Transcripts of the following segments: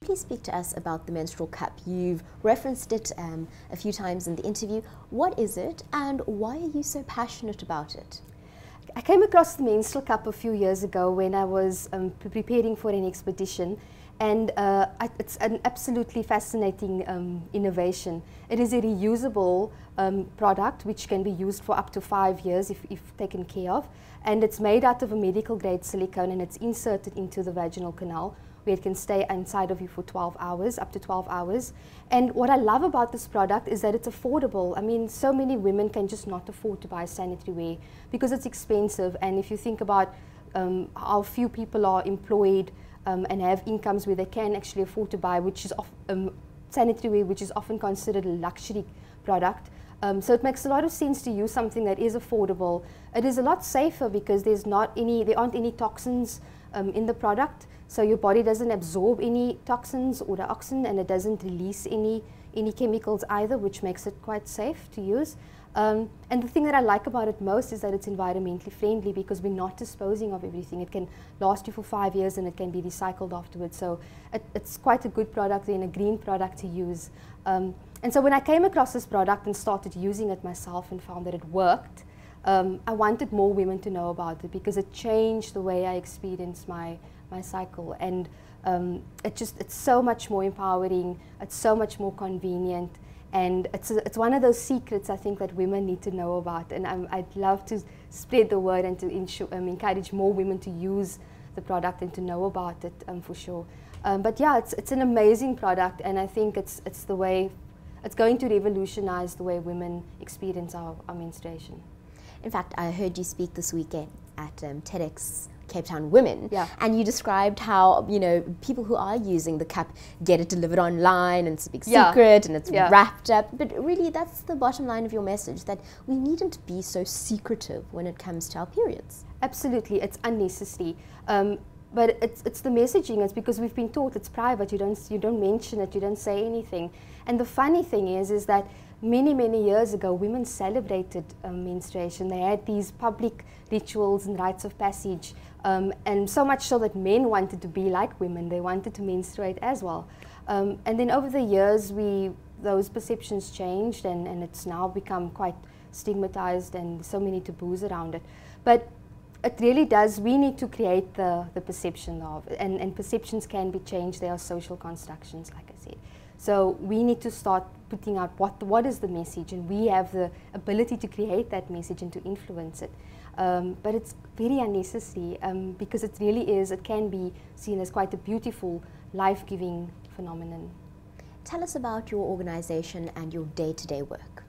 Please speak to us about the menstrual cup. You've referenced it a few times in the interview. What is it and why are you so passionate about it? I came across the menstrual cup a few years ago when I was preparing for an expedition, and it's an absolutely fascinating innovation. It is a reusable product which can be used for up to 5 years if taken care of, and it's made out of a medical grade silicone, and it's inserted into the vaginal canal where it can stay inside of you for 12 hours, up to 12 hours. And what I love about this product is that it's affordable. I mean, so many women can just not afford to buy sanitary wear because it's expensive. And if you think about how few people are employed and have incomes where they can actually afford to buy, which is sanitary wear, which is often considered a luxury product. So it makes a lot of sense to use something that is affordable. It is a lot safer because there aren't any toxins in the product. So your body doesn't absorb any toxins or dioxin, and it doesn't release any chemicals either, which makes it quite safe to use. And the thing that I like about it most is that it's environmentally friendly because we're not disposing of everything. It can last you for 5 years and it can be recycled afterwards. So it's quite a good product and a green product to use. And so when I came across this product and started using it myself and found that it worked, I wanted more women to know about it because it changed the way I experienced my cycle, and it's so much more empowering, it's so much more convenient, and it's one of those secrets I think that women need to know about, and I'd love to spread the word and to encourage more women to use the product and to know about it for sure. But yeah, it's an amazing product, and I think it's going to revolutionize the way women experience our menstruation. In fact, I heard you speak this weekend at TEDx Cape Town Women, yeah. And you described how people who are using the cup get it delivered online, and it's a big secret, and it's wrapped up. But really, that's the bottom line of your message, that we needn't be so secretive when it comes to our periods. Absolutely, it's unnecessary. But it's the messaging. It's because we've been taught it's private. You don't mention it. You don't say anything. And the funny thing is that many years ago, women celebrated menstruation. They had these public rituals and rites of passage, and so much so that men wanted to be like women. They wanted to menstruate as well. And then over the years, those perceptions changed, and it's now become quite stigmatized, and so many taboos around it. But it really does, we need to create the perception of, and perceptions can be changed. They are social constructions, like I said. So we need to start putting out what is the message, and we have the ability to create that message and to influence it. But it's very unnecessary because it can be seen as quite a beautiful, life-giving phenomenon. Tell us about your organization and your day-to-day work.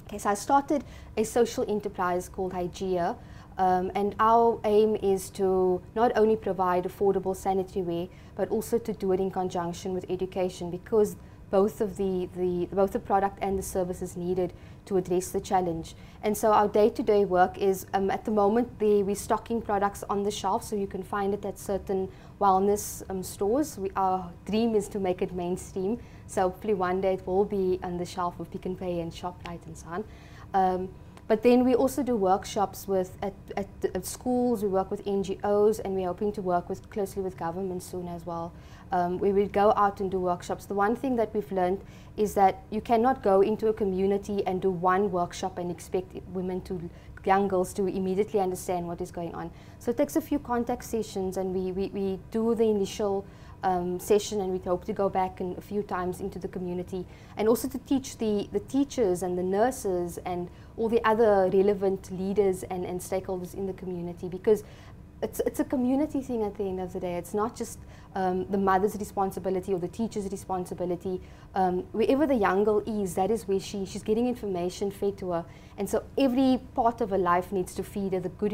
Okay, so I started a social enterprise called Hygeia, and our aim is to not only provide affordable sanitary wear, but also to do it in conjunction with education, because both the product and the service is needed to address the challenge. And so our day-to-day work is, at the moment, we're stocking products on the shelf, so you can find it at certain wellness stores. Our dream is to make it mainstream, so hopefully one day it will be on the shelf of Pick n Pay and ShopRite and so on. But then we also do workshops at schools. We work with NGOs, and we're hoping to work closely with government soon as well. We will go out and do workshops. The one thing that we've learned is that you cannot go into a community and do one workshop and expect young girls to immediately understand what is going on. So it takes a few contact sessions, and we do the initial session, and we hope to go back a few times into the community, and also to teach the teachers and the nurses and all the other relevant leaders and stakeholders in the community, because it's a community thing at the end of the day. It's not just the mother's responsibility or the teacher's responsibility. Wherever the young girl is, that is where she's getting information fed to her, and so every part of her life needs to feed her the good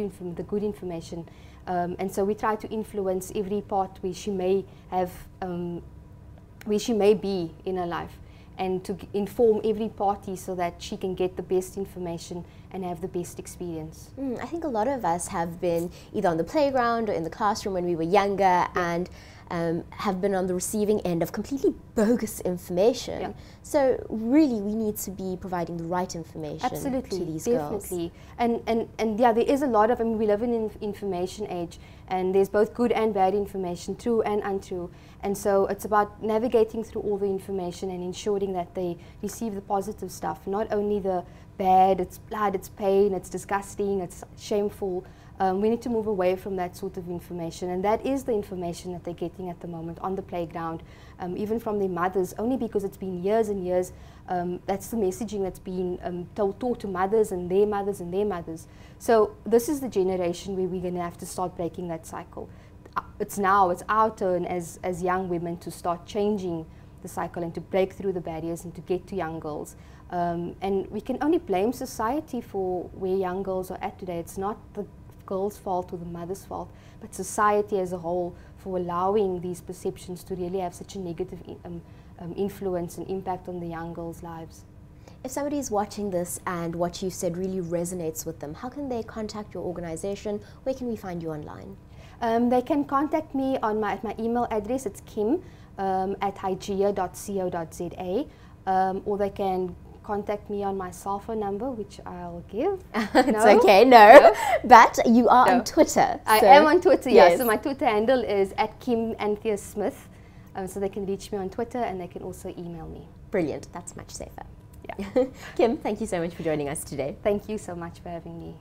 information. And so we try to influence every part where she may be in her life, and to inform every party so that she can get the best information and have the best experience. I think a lot of us have been either on the playground or in the classroom when we were younger, and have been on the receiving end of completely bogus information. Yeah. So really, we need to be providing the right information Absolutely, to these definitely. girls. And yeah, there is a lot of, I mean, we live in an information age, and there's both good and bad information, true and untrue. And so it's about navigating through all the information and ensuring that they receive the positive stuff, not only the bad, it's blood, it's pain, it's disgusting, it's shameful. We need to move away from that sort of information, and that is the information that they're getting at the moment on the playground, even from their mothers, only because it's been years and years. That's the messaging that's been taught to mothers and their mothers and their mothers. So this is the generation where we're going to have to start breaking that cycle. It's our turn as young women to start changing the cycle and to break through the barriers and to get to young girls. And we can only blame society for where young girls are at today. It's not the girl's fault or the mother's fault, but society as a whole for allowing these perceptions to really have such a negative influence and impact on the young girls' lives. If somebody is watching this and what you've said really resonates with them, how can they contact your organization? Where can we find you online? They can contact me at my email address. It's kim@hygea.co.za, or they can contact me on my cell phone number, which I'll give. It's okay, no. But you are on Twitter. I am on Twitter, yes. Yes. So my Twitter handle is @KimAntheaSmith. So they can reach me on Twitter, and they can also email me. Brilliant, that's much safer. Yeah. Kim, thank you so much for joining us today. Thank you so much for having me.